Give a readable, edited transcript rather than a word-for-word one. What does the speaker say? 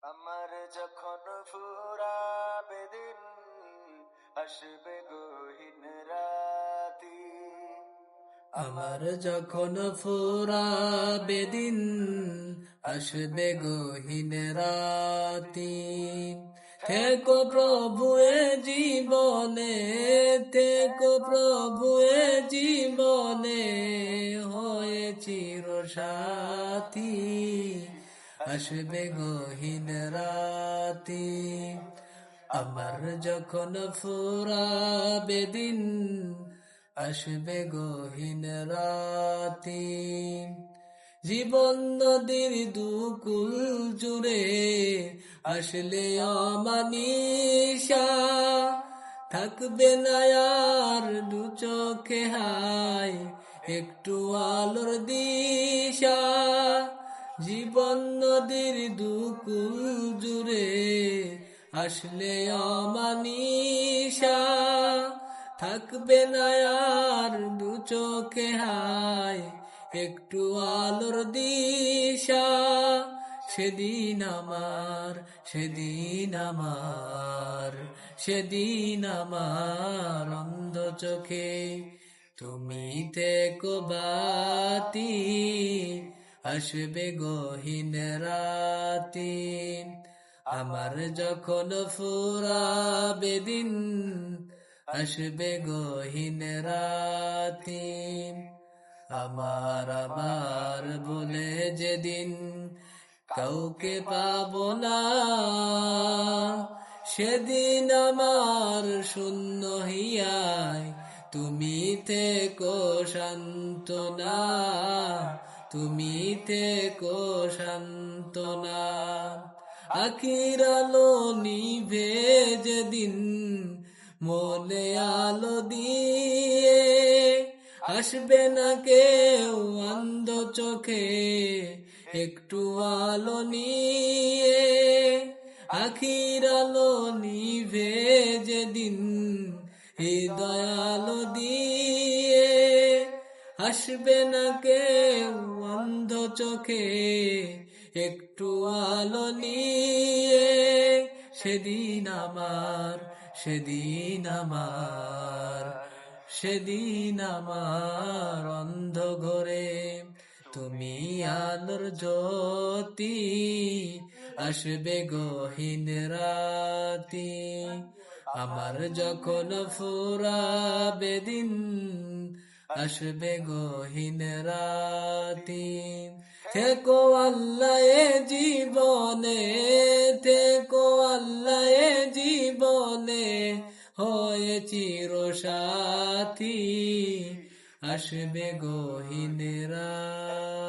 আমার যখন ফুরাবে দিন, আসবে গহীন রাতি। আমার যখন ফুরাবে দিন, আসবে গহীন রাতি। থেকো প্রভু এ জীবনে, থেকো প্রভু এ জীবনে, হয়ে চিরসাথী। আসবে গহীন রাতি। আমার যখন ফুরাবে দিন, আসবে গহীন রাতি। জীবন নদীর দুকুল জুড়ে আসলে অমানিসা, থাকবে না আর দু চোখে হায় একটু আলোর দিশা। জীবন নদীর দুকুল জুড়ে আসলে অমানিসা, থাকবে না আর দু চোখে হায় একটু আলোর দিশা। সেদিন আমার, সেদিন আমার, সেদিন আমার অন্ধ চোখে তুমি থেকো বাতি। আসবে গহীন রাতি। আমার যখন ফুরাবে দিন, আসবে গহীন রাতি। আমার বলে যেদিন কাউকে পাবো না, সেদিন আমার শূন্য হিয়ায় তুমি থেকো সান্ত্বনা, তুমি থেকো সান্ত্বনা। আখির আলো নিভে যেদিন মনে আলো দিয়ে, আসবে না কেউ অন্ধ চোখে একটু আলো নিয়ে। আখির আলো নিভে যেদিন হৃদয় আলো দিয়ে, আসবে না কেউ অন্ধ চোখে একটু আলো নিয়ে। সেদিন আমার, সেদিন আমার, সেদিন আমার অন্ধ ঘরে তুমি আলোর জ্যোতি। আসবে গহীন রাতি। আমার যখন ফুরাবে দিন, আসবে গহীন রাতি। থেকো আল্লাহ এ জীবনে, থেকো আল্লাহ এ জীবনে, হয়ে চিরসাথী। আসবে গহীন রাতি।